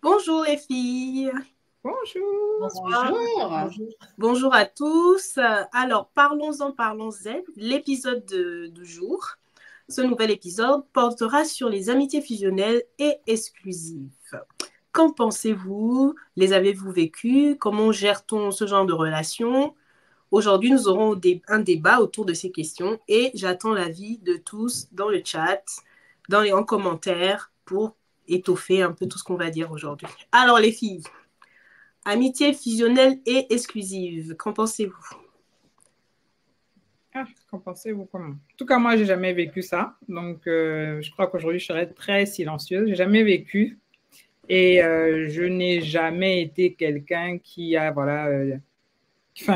Bonjour les filles. Bonjour. Bonsoir. Bonjour. Bonjour. Bonjour à tous. Alors, parlons-en, parlons-en. L'épisode du jour, ce nouvel épisode portera sur les amitiés fusionnelles et exclusives. Qu'en pensez-vous? Les avez-vous vécues? Comment gère-t-on ce genre de relations? Aujourd'hui, nous aurons un débat autour de ces questions et j'attends l'avis de tous dans le chat, en commentaire pour étoffer un peu tout ce qu'on va dire aujourd'hui. Alors les filles, amitié fusionnelle et exclusive, qu'en pensez-vous? Qu'en pensez-vous comment? En tout cas, moi, j'ai jamais vécu ça. Donc, je crois qu'aujourd'hui, je serais très silencieuse. J'ai jamais vécu. Et je n'ai jamais été quelqu'un qui a,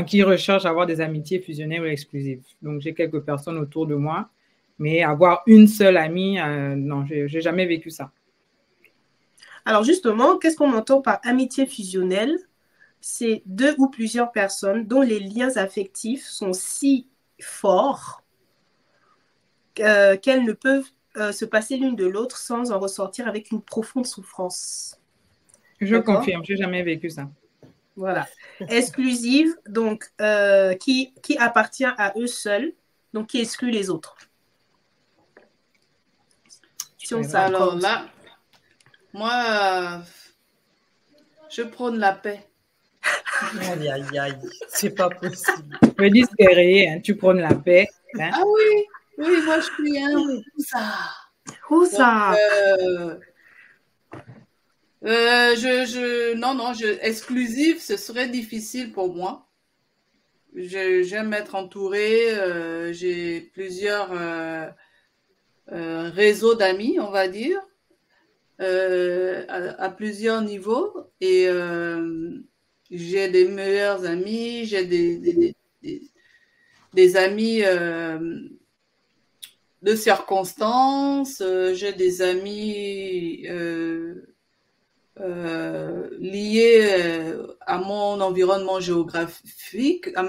qui recherche à avoir des amitiés fusionnelles ou exclusives. Donc, j'ai quelques personnes autour de moi. Mais avoir une seule amie, non, j'ai jamais vécu ça. Alors justement, qu'est-ce qu'on entend par amitié fusionnelle? C'est deux ou plusieurs personnes dont les liens affectifs sont si forts qu'elles ne peuvent se passer l'une de l'autre sans en ressortir avec une profonde souffrance. Je D'accord? confirme, j'ai jamais vécu ça. Voilà. Exclusive, donc qui appartient à eux seuls, donc qui exclut les autres. Si on s'accorde. Alors là, moi, je prône la paix. Aïe, aïe, aïe, c'est pas possible. Je dis ce qui est réel, hein. Tu prônes la paix. Hein? Ah oui, oui, moi je suis un ça. Où ça? Non, exclusive, ce serait difficile pour moi. J'aime être entourée, j'ai plusieurs réseaux d'amis, on va dire, à plusieurs niveaux. Et j'ai des meilleurs amis, j'ai des amis de circonstances, j'ai des amis liés à mon environnement géographique, à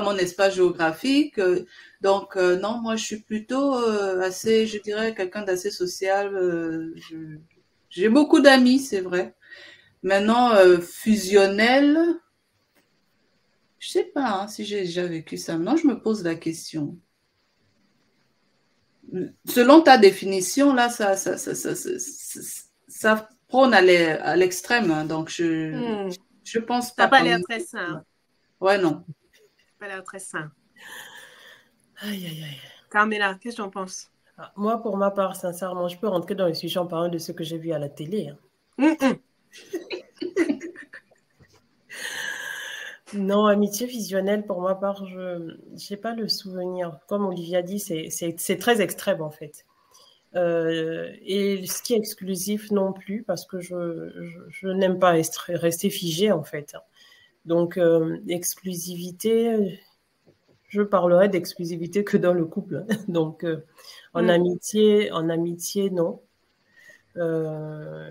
mon espace géographique. Donc, non, moi, je suis plutôt assez, je dirais, quelqu'un d'assez social. J'ai beaucoup d'amis, c'est vrai. Maintenant, fusionnel, je sais pas si j'ai déjà vécu ça. Maintenant, je me pose la question. Selon ta définition, là, ça prône à l'extrême. Hein, donc, je pense pas. Ça n'a pas l'air très sain. Ouais, non. Ça n'a pas l'air très sain. Aïe, aïe, aïe. Carmela, qu'est-ce que tu en penses? Moi, pour ma part, sincèrement, je peux rentrer dans le sujet en parlant de ce que j'ai vu à la télé. Hein. Non, amitié fusionnelle, pour ma part, je n'ai pas le souvenir. Comme Olivia dit, c'est très extrême, en fait. Et ce qui est exclusif non plus, parce que je n'aime pas rester figée, en fait. Donc, exclusivité, je parlerai d'exclusivité que dans le couple. Donc, en amitié, non.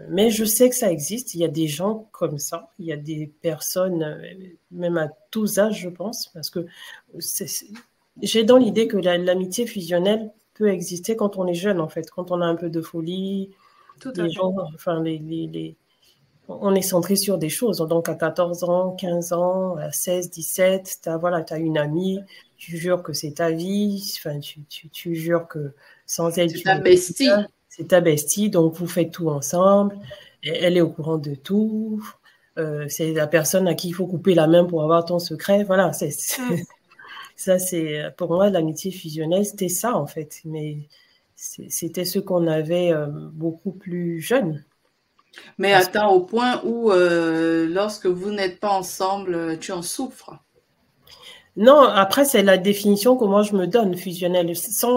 Mais je sais que ça existe. Il y a des gens comme ça. Il y a des personnes, même à tous âges, je pense, parce que j'ai dans l'idée que l'amitié fusionnelle peut exister quand on est jeune, en fait, quand on a un peu de folie. Les gens, enfin, on est centré sur des choses. Donc, à 14 ans, 15 ans, à 16, 17, tu as une amie, tu jures que c'est ta vie, enfin, tu jures que sans elle, c'est ta bestie. C'est ta bestie, donc vous faites tout ensemble. Elle est au courant de tout. C'est la personne à qui il faut couper la main pour avoir ton secret. Voilà, ça, c'est pour moi l'amitié fusionnelle, c'était ça en fait. Mais c'était ce qu'on avait beaucoup plus jeune. Mais attends, au point où lorsque vous n'êtes pas ensemble, tu en souffres. Non, après c'est la définition que moi je me donne fusionnelle, sans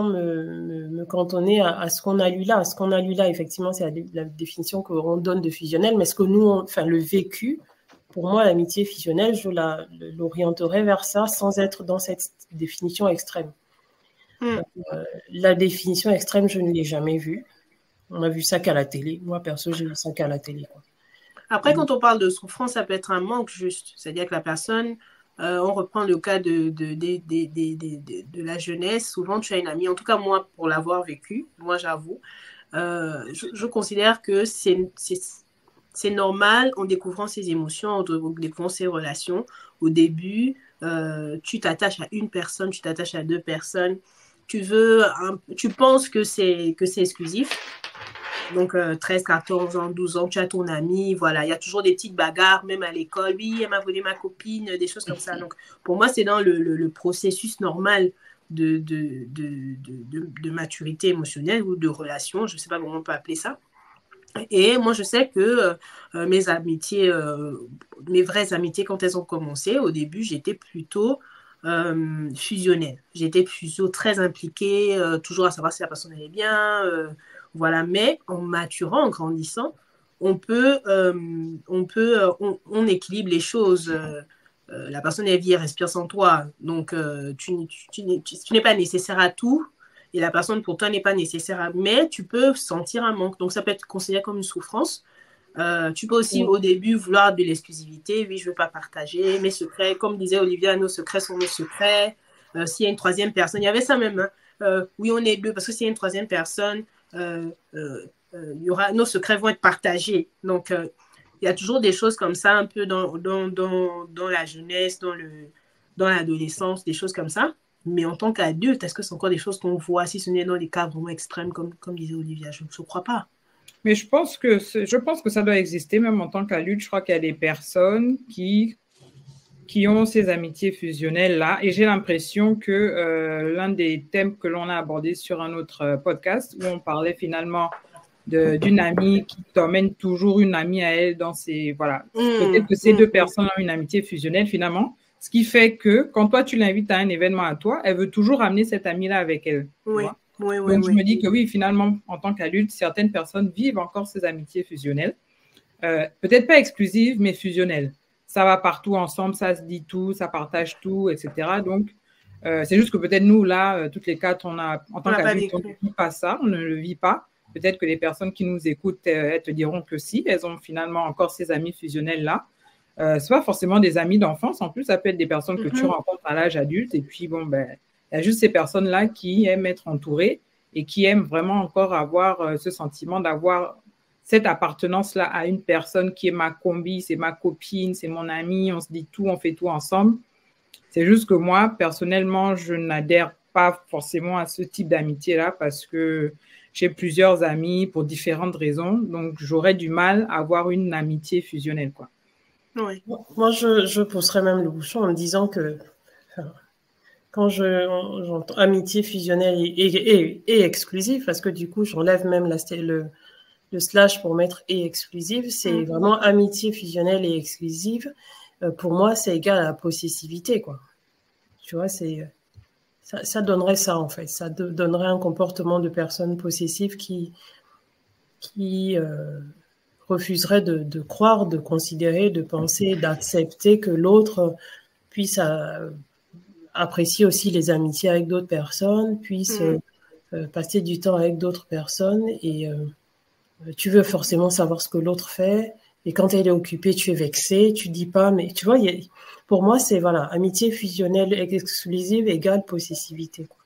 me cantonner à ce qu'on a lu là. Ce qu'on a lu là, effectivement, c'est la définition qu'on donne de fusionnel, mais ce que nous, enfin, le vécu, pour moi, l'amitié fusionnelle, je l'orienterais vers ça sans être dans cette définition extrême. La définition extrême, je ne l'ai jamais vue. On a vu ça qu'à la télé. Moi, perso, j'ai vu ça qu'à la télé. Quoi. Après, quand on parle de souffrance, ça peut être un manque juste. C'est-à-dire que la personne, on reprend le cas de la jeunesse. Souvent, tu as une amie, en tout cas moi, pour l'avoir vécu, moi j'avoue, je considère que c'est normal en découvrant ses émotions, en découvrant ses relations. Au début, tu t'attaches à une personne, tu t'attaches à deux personnes. Tu penses que c'est exclusif. Donc, 13, 14 ans, 12 ans, tu as ton ami, voilà. Il y a toujours des petites bagarres, même à l'école. Oui, elle m'a volé ma copine, des choses comme ça. Donc, pour moi, c'est dans le processus normal de maturité émotionnelle ou de relation, je ne sais pas comment on peut appeler ça. Et moi, je sais que mes amitiés, mes vraies amitiés, quand elles ont commencé, au début, j'étais plutôt fusionnelle. J'étais plutôt très impliquée, toujours à savoir si la personne allait bien. Voilà. Mais en maturant, en grandissant, on équilibre les choses. La personne, elle vit, elle respire sans toi. Donc, tu n'es pas nécessaire à tout et la personne pour toi n'est pas nécessaire, mais tu peux sentir un manque. Donc, ça peut être considéré comme une souffrance. Tu peux aussi, au début, vouloir de l'exclusivité. Oui, je ne veux pas partager mes secrets. Comme disait Olivia, nos secrets sont nos secrets. S'il y a une troisième personne, il y avait ça même. Hein. Oui, on est deux, parce que s'il y a une troisième personne, nos secrets vont être partagés. Donc, il y a toujours des choses comme ça, un peu dans la jeunesse, dans l'adolescence, des choses comme ça. Mais en tant qu'adulte, est-ce que c'est encore des choses qu'on voit, si ce n'est dans des cas vraiment extrêmes, comme disait Olivia? Je ne crois pas. Mais je pense que ça doit exister, même en tant qu'adulte. Je crois qu'il y a des personnes qui ont ces amitiés fusionnelles-là. Et j'ai l'impression que l'un des thèmes que l'on a abordé sur un autre podcast, où on parlait finalement d'une amie qui t'emmène toujours une amie à elle dans ses... Voilà. Peut-être que ces deux personnes ont une amitié fusionnelle, finalement. Ce qui fait que quand toi, tu l'invites à un événement à toi, elle veut toujours amener cette amie-là avec elle. Oui. Donc, je me dis que oui, finalement, en tant qu'adulte, certaines personnes vivent encore ces amitiés fusionnelles. Peut-être pas exclusives, mais fusionnelles. Ça va partout ensemble, ça se dit tout, ça partage tout, etc. Donc, c'est juste que peut-être nous, là, toutes les quatre, en tant qu'adultes, on ne vit pas ça, on ne le vit pas. Peut-être que les personnes qui nous écoutent, elles te diront que si, elles ont finalement encore ces amis fusionnels-là. Ce pas forcément des amis d'enfance. En plus, ça peut être des personnes que tu rencontres à l'âge adulte. Et puis, bon, ben, il y a juste ces personnes-là qui aiment être entourées et qui aiment vraiment encore avoir ce sentiment d'avoir cette appartenance-là à une personne qui est ma combi, c'est ma copine, c'est mon amie, on se dit tout, on fait tout ensemble. C'est juste que moi, personnellement, je n'adhère pas forcément à ce type d'amitié-là parce que j'ai plusieurs amis pour différentes raisons. Donc, j'aurais du mal à avoir une amitié fusionnelle, quoi. Oui. Moi, je pousserais même le bouchon en me disant que quand j'entends amitié fusionnelle et exclusive, parce que du coup, j'enlève même le slash pour mettre et exclusive, c'est vraiment amitié fusionnelle et exclusive. Pour moi, c'est égal à la possessivité, quoi. Tu vois, ça donnerait ça, en fait. Ça donnerait un comportement de personne possessive qui refuserait de croire, de considérer, de penser, d'accepter que l'autre puisse apprécier aussi les amitiés avec d'autres personnes, puisse passer du temps avec d'autres personnes et tu veux forcément savoir ce que l'autre fait et quand elle est occupée, tu es vexé, tu dis pas, mais tu vois, pour moi, c'est voilà, amitié fusionnelle exclusive égale possessivité, quoi.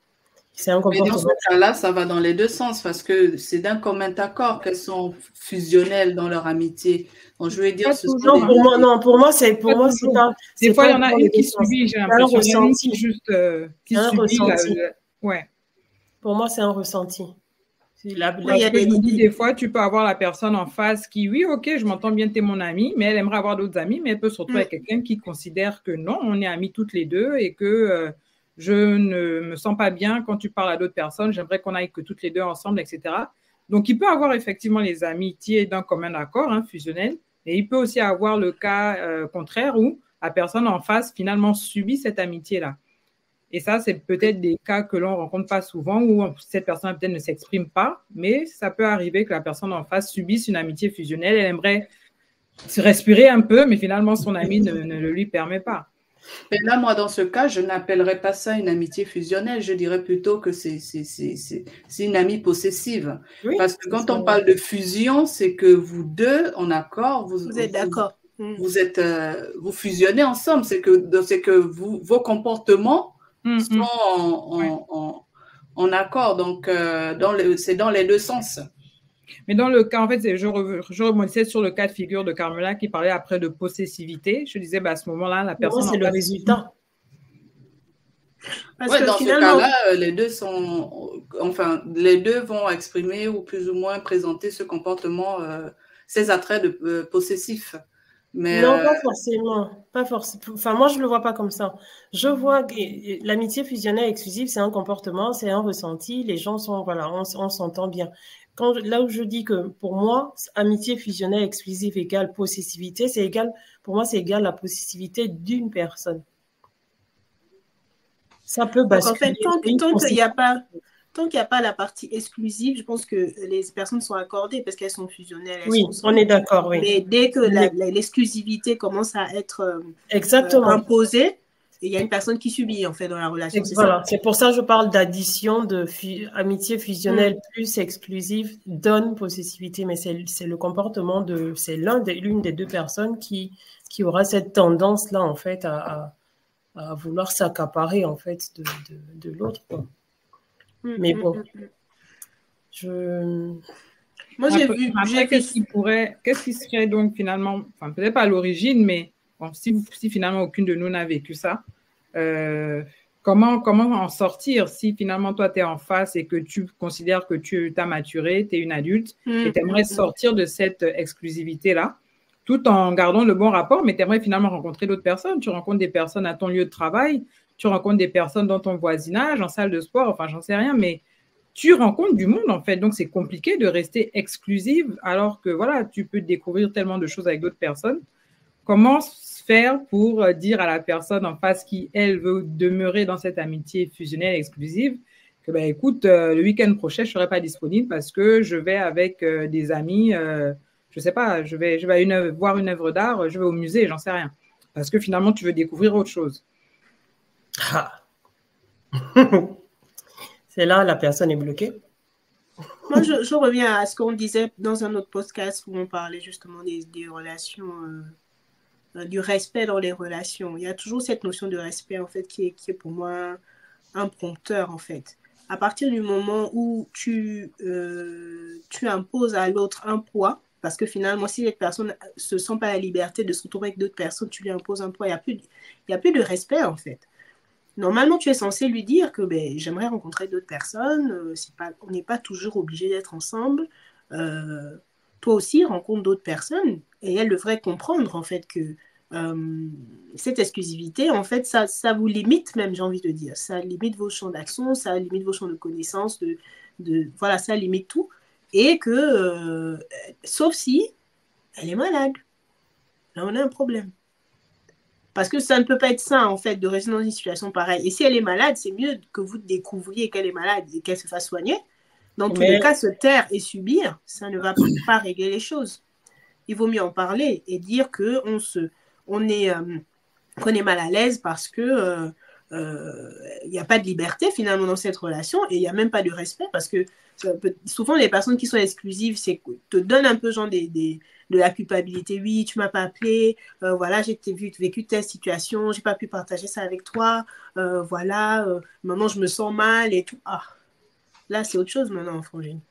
C'est un comportement. Mais dans ce cas-là, ça va dans les deux sens parce que c'est d'un commun accord qu'elles sont fusionnelles dans leur amitié. Donc, je veux dire, pour moi, c'est pas. Des fois, il y en a une qui subit, j'ai l'impression. Il y en a une qui juste qui subit. Ouais. Pour moi, c'est un ressenti. Des fois, tu peux avoir la personne en face qui, oui, ok, je m'entends bien, tu es mon ami, mais elle aimerait avoir d'autres amis, mais elle peut se retrouver avec quelqu'un qui considère que non, on est amis toutes les deux et que je ne me sens pas bien quand tu parles à d'autres personnes, j'aimerais qu'on aille que toutes les deux ensemble, etc. Donc, il peut avoir effectivement les amitiés d'un commun accord, fusionnel, et il peut aussi avoir le cas contraire où la personne en face finalement subit cette amitié-là. Et ça, c'est peut-être des cas que l'on ne rencontre pas souvent où cette personne peut-être ne s'exprime pas, mais ça peut arriver que la personne en face subisse une amitié fusionnelle. Elle aimerait se respirer un peu, mais finalement, son ami ne le lui permet pas. Mais là, moi, dans ce cas, je n'appellerais pas ça une amitié fusionnelle. Je dirais plutôt que c'est une amie possessive. Oui, parce que quand on parle de fusion, c'est que vous deux, en accord, vous êtes d'accord. Vous fusionnez ensemble. C'est que vos comportements sont en accord. Donc, c'est dans les deux sens. Mais dans le cas, en fait, je rebondissais sur le cas de figure de Carmela qui parlait après de possessivité. Je disais, à ce moment-là, la personne… c'est le résultat. Parce que dans finalement, ce cas-là, les deux vont exprimer ou plus ou moins présenter ce comportement, ces attraits de possessifs. Mais non, pas forcément. Enfin, moi, je ne le vois pas comme ça. Je vois que l'amitié fusionnelle exclusive, c'est un comportement, c'est un ressenti. Les gens sont, voilà, on s'entend bien. Là où je dis que pour moi, amitié fusionnelle exclusive égale possessivité, pour moi, c'est égal la possessivité d'une personne. Ça peut basculer. Donc, en fait, tant qu'il n'y a pas la partie exclusive, je pense que les personnes sont accordées parce qu'elles sont fusionnelles. On est d'accord, oui. Mais dès que l'exclusivité commence à être imposée, il y a une personne qui subit, en fait, dans la relation. C'est pour ça que je parle d'addition de amitié fusionnelle plus exclusive donne possessivité, mais c'est le comportement c'est l'une des deux personnes qui aura cette tendance-là, en fait, à vouloir s'accaparer, en fait, de l'autre, quoi. Mais bon, moi, j'ai vu… Qu'est-ce qui serait donc finalement, enfin, peut-être pas à l'origine, mais bon, si finalement aucune de nous n'a vécu ça, comment en sortir si finalement toi, tu es en face et que tu considères que tu as maturé, tu es une adulte et tu aimerais sortir de cette exclusivité-là, tout en gardant le bon rapport, mais tu aimerais finalement rencontrer d'autres personnes. Tu rencontres des personnes à ton lieu de travail, tu rencontres des personnes dans ton voisinage, en salle de sport, enfin, j'en sais rien, mais tu rencontres du monde, en fait. Donc, c'est compliqué de rester exclusive alors que, voilà, tu peux découvrir tellement de choses avec d'autres personnes. Comment faire pour dire à la personne en face qui, elle, veut demeurer dans cette amitié fusionnelle exclusive que, écoute, le week-end prochain, je ne serai pas disponible parce que je vais avec des amis, je ne sais pas, je vais voir une œuvre d'art, je vais au musée, j'en sais rien. Parce que finalement, tu veux découvrir autre chose. C'est là, la personne est bloquée. Moi, je reviens à ce qu'on disait dans un autre podcast où on parlait justement des relations, du respect dans les relations. Il y a toujours cette notion de respect, en fait, qui est pour moi un prompteur, en fait. À partir du moment où tu imposes à l'autre un poids, parce que finalement, si cette personne ne se sent pas la liberté de se retrouver avec d'autres personnes, tu lui imposes un poids, il n'y a plus de respect, en fait. Normalement, tu es censé lui dire que j'aimerais rencontrer d'autres personnes, on n'est pas toujours obligé d'être ensemble. Toi aussi, rencontre d'autres personnes et elle devrait comprendre en fait que cette exclusivité, en fait, ça vous limite même, j'ai envie de dire. Ça limite vos champs d'action, ça limite vos champs de connaissances, voilà, ça limite tout. Et que, sauf si elle est malade. Là, on a un problème. Parce que ça ne peut pas être sain, en fait, de rester dans une situation pareille. Et si elle est malade, c'est mieux que vous découvriez qu'elle est malade et qu'elle se fasse soigner. Dans tous les cas, se taire et subir, ça ne va pas régler les choses. Il vaut mieux en parler et dire qu'on est mal à l'aise parce que il n'y a pas de liberté finalement dans cette relation et il n'y a même pas de respect parce que souvent les personnes qui sont exclusives te donnent un peu genre de la culpabilité. Oui, tu m'as pas appelé, voilà, j'ai vécu telle situation, j'ai pas pu partager ça avec toi, voilà, maintenant je me sens mal et tout. Ah, là c'est autre chose maintenant, Frangine.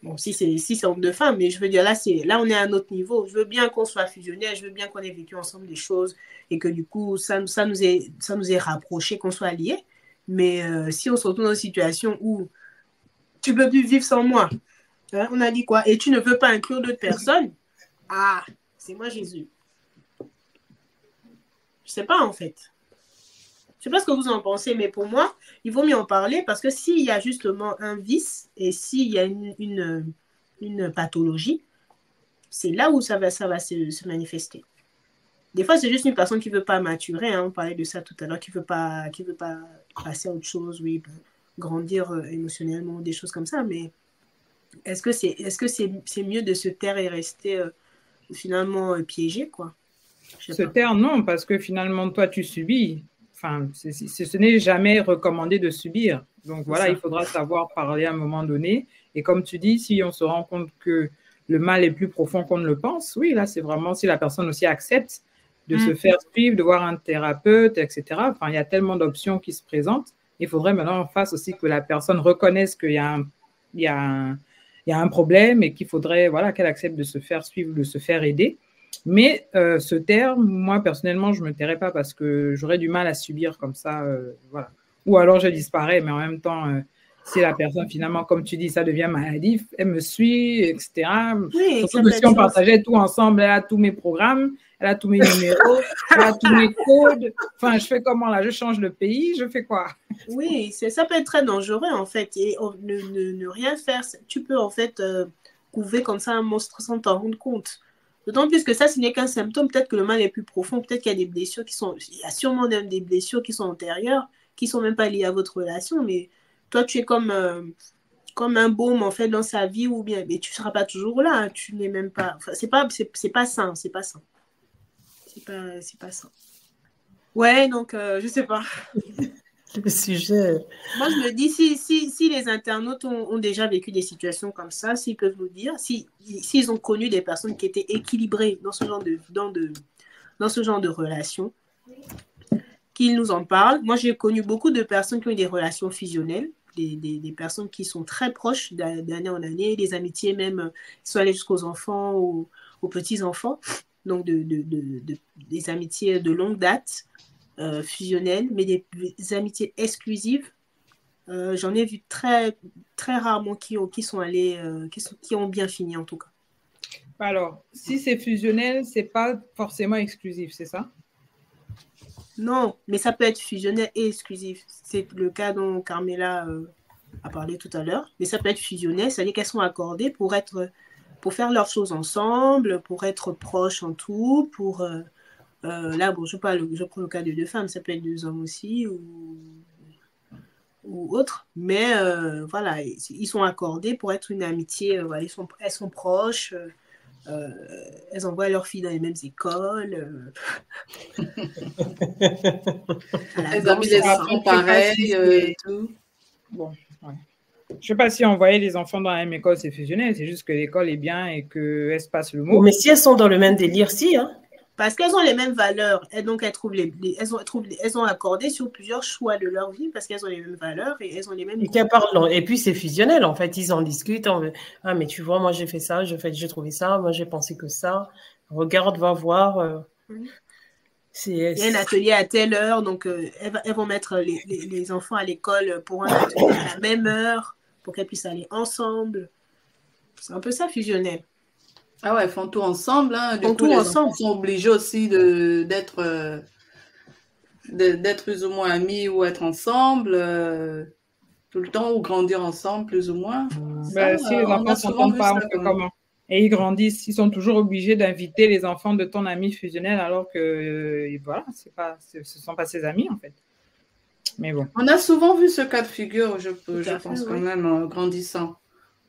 Bon, si c'est homme de femme, mais je veux dire, là on est à un autre niveau. Je veux bien qu'on soit fusionnels, je veux bien qu'on ait vécu ensemble des choses et que du coup, ça nous est rapprochés, qu'on soit liés. Mais si on se retrouve dans une situation où tu peux plus vivre sans moi, hein, on a dit quoi? Et tu ne veux pas inclure d'autres personnes? Ah, c'est moi Jésus. Je sais pas en fait. Je sais pas ce que vous en pensez, mais pour moi, il vaut mieux en parler parce que s'il y a justement un vice et s'il y a une pathologie, c'est là où ça va se manifester. Des fois, c'est juste une personne qui ne veut pas maturer. Hein, on parlait de ça tout à l'heure, qui veut pas passer à autre chose, oui, grandir émotionnellement, des choses comme ça. Mais est-ce que c'est mieux de se taire et rester finalement piégé, quoi? Se taire, non, parce que finalement, toi, tu subis. Enfin, ce n'est jamais recommandé de subir. Donc voilà, il faudra savoir parler à un moment donné. Et comme tu dis, si on se rend compte que le mal est plus profond qu'on ne le pense, oui, là, c'est vraiment si la personne aussi accepte de se faire suivre, de voir un thérapeute, etc. Enfin, il y a tellement d'options qui se présentent. Il faudrait maintenant en face aussi que la personne reconnaisse qu'il y a y a un problème et qu'il faudrait voilà, qu'elle accepte de se faire suivre, de se faire aider. Mais se taire, moi, personnellement, je ne me tairais pas parce que j'aurais du mal à subir comme ça. Voilà. Ou alors, je disparais, mais en même temps, si la personne, finalement, comme tu dis, ça devient maladif, elle me suit, etc. Oui, surtout que si on partageait tout ensemble, elle a tous mes programmes, elle a tous mes numéros, elle a tous mes codes. Enfin, je fais comment là? Je change de pays, je fais quoi? Oui, ça peut être très dangereux, en fait. Et ne rien faire, tu peux, en fait, couver comme ça un monstre sans t'en rendre compte. D'autant plus que ça, ce n'est qu'un symptôme. Peut-être que le mal est plus profond. Peut-être qu'il y a des blessures qui sont... Il y a sûrement même des blessures qui sont antérieures, qui ne sont même pas liées à votre relation. Mais toi, tu es comme un baume, en fait, dans sa vie. Ou bien, mais tu ne seras pas toujours là. Tu n'es même pas... Enfin, c'est pas sain. C'est pas sain. C'est pas sain. Ouais, donc, je sais pas. Le sujet... Moi, je me dis, si les internautes ont déjà vécu des situations comme ça, s'ils peuvent nous dire, s'ils ont connu des personnes qui étaient équilibrées dans ce genre de relation, qu'ils nous en parlent. Moi, j'ai connu beaucoup de personnes qui ont eu des relations fusionnelles, des personnes qui sont très proches d'année en année, des amitiés même, qui sont allées jusqu'aux enfants, aux petits-enfants, donc des amitiés de longue date. Fusionnelles, mais des amitiés exclusives. J'en ai vu très, très rarement qui ont bien fini, en tout cas. Alors, si c'est fusionnel, c'est pas forcément exclusif, c'est ça? Non, mais ça peut être fusionnel et exclusif. C'est le cas dont Carmela a parlé tout à l'heure. Mais ça peut être fusionnel, c'est-à-dire qu'elles sont accordées pour faire leurs choses ensemble, pour être proches en tout, pour... là, bon, je prends le cas de deux femmes, ça peut être deux hommes aussi ou autre, mais voilà, ils sont accordés pour être une amitié, elles sont proches, elles envoient leurs filles dans les mêmes écoles. Elles ont mis les enfants pareils et tout. Bon, ouais. Je ne sais pas si envoyer les enfants dans la même école, c'est fusionnel, c'est juste que l'école est bien et qu'elles se passent le mot. Mais si elles sont dans le même délire, si, hein. Parce qu'elles ont les mêmes valeurs, et donc elles ont accordé sur plusieurs choix de leur vie parce qu'elles ont les mêmes valeurs et elles ont les mêmes... Et puis c'est fusionnel, en fait, ils en discutent. Ah, mais tu vois, moi j'ai fait ça, j'ai trouvé ça, moi j'ai pensé que ça. Regarde, va voir. Il y a un atelier à telle heure, donc elles vont mettre les enfants à l'école pour un atelier à la même heure, pour qu'elles puissent aller ensemble. C'est un peu ça, fusionnel. Ah ouais, elles font tout ensemble. Hein. Du coup, les enfants sont obligés aussi d'être plus ou moins amis ou être ensemble tout le temps ou grandir ensemble plus ou moins. Ça, si les enfants ne s'entendent pas, on fait comment? Et ils grandissent, ils sont toujours obligés d'inviter les enfants de ton ami fusionnel alors que voilà, ce ne sont pas ses amis en fait. Mais bon. On a souvent vu ce cas de figure, je pense quand même, en grandissant.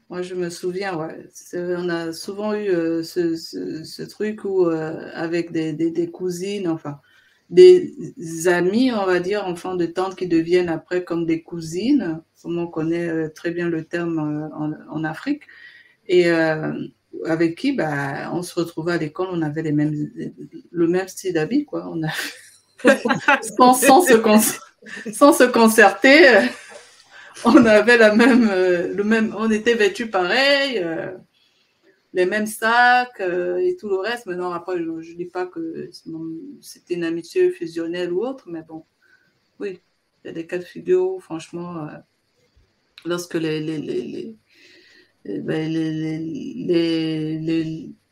Moi, je me souviens, ouais, on a souvent eu ce truc où, avec des cousines, enfin, des amis, on va dire, enfants de tante qui deviennent après comme des cousines, comme on connaît très bien le terme en Afrique, et avec qui on se retrouvait à l'école, on avait le même style d'habits, quoi. On a... sans se concerter. On avait on était vêtus pareil, les mêmes sacs et tout le reste. Maintenant, après, je ne dis pas que c'était une amitié fusionnelle ou autre, mais bon, oui, il y a des cas de figure, franchement, lorsque les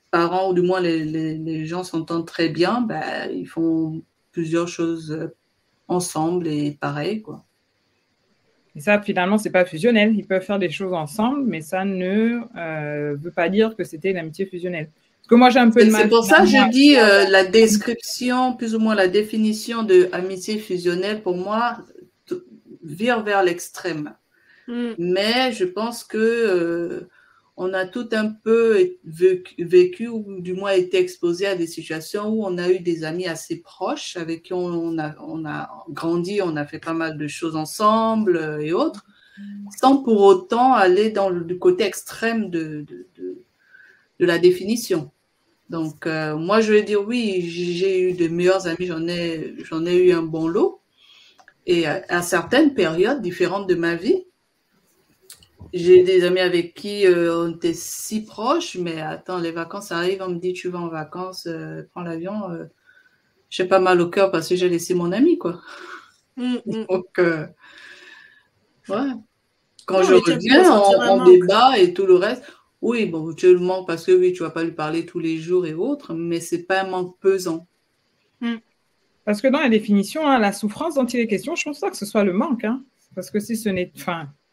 parents, ou du moins les gens s'entendent très bien, ils font plusieurs choses ensemble et pareil, quoi. Et ça, finalement, c'est pas fusionnel. Ils peuvent faire des choses ensemble, mais ça ne veut pas dire que c'était une amitié fusionnelle. Parce que moi, j'ai un peu de mal. C'est pour ça que je dis la description, plus ou moins la définition de amitié fusionnelle, pour moi, vire vers l'extrême. Mais je pense que on a tout un peu vécu ou du moins été exposé à des situations où on a eu des amis assez proches avec qui on a grandi, on a fait pas mal de choses ensemble et autres, sans pour autant aller dans le côté extrême de la définition. Donc, moi, je vais dire oui, j'ai eu de meilleurs amis, j'en ai eu un bon lot. Et à certaines périodes différentes de ma vie, J'ai des amis avec qui on était si proches, mais attends, les vacances arrivent, on me dit tu vas en vacances, prends l'avion. J'ai pas mal au cœur parce que j'ai laissé mon ami, quoi. Donc, ouais. Quand je reviens, on débat et tout le reste. Oui, bon, tu le manques parce que oui, tu vas pas lui parler tous les jours et autres, mais c'est pas un manque pesant. Parce que dans la définition, hein, la souffrance dont il est question, je pense pas que ce soit le manque, hein. Parce que si ce n'est,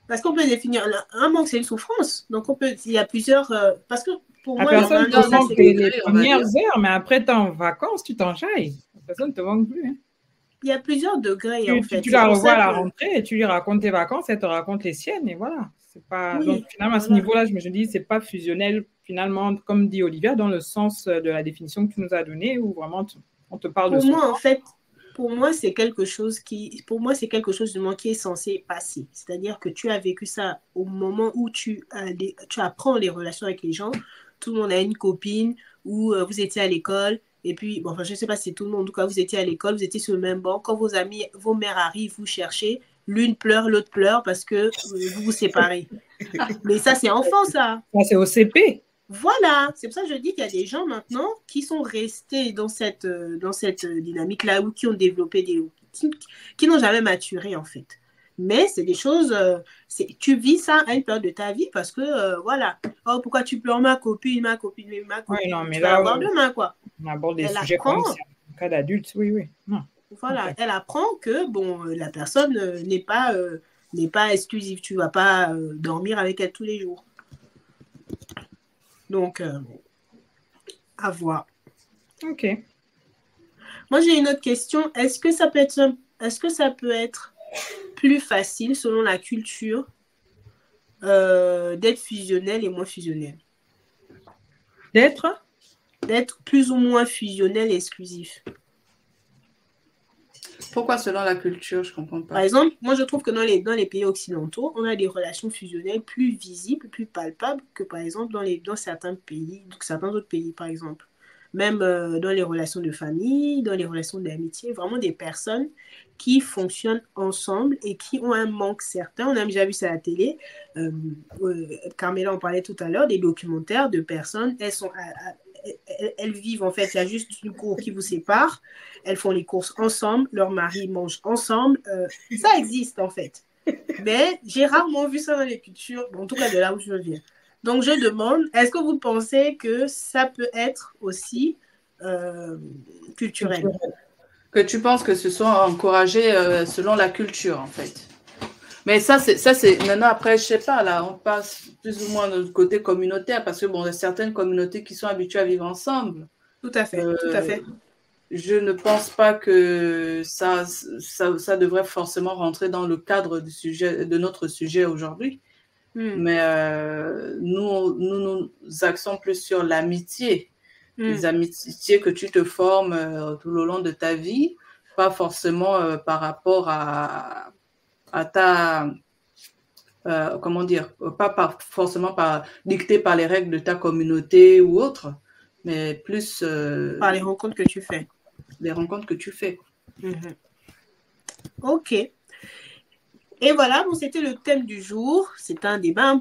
parce qu'on peut définir un manque, c'est une souffrance. Donc il y a plusieurs, parce que pour moi, personne te manque les premières heures, mais après t'es en vacances, tu t'enjailles. Personne ne te manque plus. Hein. Il y a plusieurs degrés, en fait. Tu la revois à la rentrée et tu lui racontes tes vacances, elle te raconte les siennes, et voilà. C'est pas... Oui, donc, finalement, à ce niveau-là, je me dis, c'est pas fusionnel, finalement, comme dit Olivia, dans le sens de la définition que tu nous as donnée, où vraiment, on te parle de ça. Pour moi, en fait, pour moi, c'est quelque chose du moins qui est censé passer. C'est-à-dire que tu as vécu ça au moment où tu apprends les relations avec les gens. Tout le monde a une copine, ou vous étiez à l'école. Et puis, bon, enfin, je ne sais pas si c'est tout le monde, en tout cas, vous étiez à l'école, vous étiez sur le même banc. Quand vos mères arrivent, vous cherchez, l'une pleure, l'autre pleure parce que vous vous séparez. Mais ça, c'est enfant, ça. Ça, c'est au CP. Voilà, c'est pour ça que je dis qu'il y a des gens maintenant qui sont restés dans cette dynamique-là ou qui ont développé qui n'ont jamais maturé, en fait. Mais c'est des choses, tu vis ça à une période de ta vie parce que, voilà, oh, pourquoi tu pleures ma copine, ouais, non, mais tu là, vas avoir demain, quoi. On aborde des sujets comme ça, en cas d'adulte, oui. Non. Voilà, okay. Elle apprend que, bon, la personne n'est pas exclusive, tu ne vas pas dormir avec elle tous les jours. Donc, à voir. Ok. Moi, j'ai une autre question. Est-ce que ça peut être plus facile, selon la culture, d'être fusionnel et moins fusionnel? D'être plus ou moins fusionnel et exclusif. Pourquoi selon la culture? Je ne comprends pas. Par exemple, moi, je trouve que dans les pays occidentaux, on a des relations fusionnelles plus visibles, plus palpables que, par exemple, dans certains autres pays, par exemple. Même dans les relations de famille, dans les relations d'amitié, vraiment des personnes qui fonctionnent ensemble et qui ont un manque certain. On a déjà vu ça à la télé. Carmela en parlait tout à l'heure, des documentaires de personnes, elles vivent, en fait, il y a juste une cour qui vous sépare, elles font les courses ensemble, leur mari mange ensemble, ça existe, en fait. Mais j'ai rarement vu ça dans les cultures, en tout cas de là où je viens. Donc, je demande, est-ce que vous pensez que ça peut être aussi culturel? Que tu penses que ce soit encouragé selon la culture, en fait. Mais ça, c'est maintenant, après, je sais pas, là, on passe plus ou moins du côté communautaire, parce que, bon, il y a certaines communautés qui sont habituées à vivre ensemble. Tout à fait, tout à fait. Je ne pense pas que ça devrait forcément rentrer dans le cadre de notre sujet aujourd'hui. Mais nous axons plus sur l'amitié. Les amitiés que tu te formes tout le long de ta vie, pas forcément par rapport à ta... comment dire, pas forcément dicté par les règles de ta communauté ou autre, mais plus... par les rencontres que tu fais. Les rencontres que tu fais. Ok. Et voilà, bon, c'était le thème du jour. C'est un débat un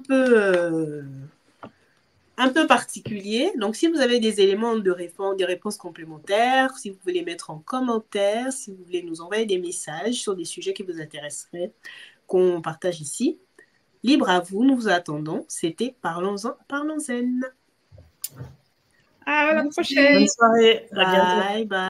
peu particulier. Donc, si vous avez des éléments de réponse, des réponses complémentaires, si vous voulez les mettre en commentaire, si vous voulez nous envoyer des messages sur des sujets qui vous intéresseraient, qu'on partage ici, libre à vous, nous vous attendons. C'était Parlons-en, Parlons-en. À la prochaine. Bonne soirée. Bye, bye.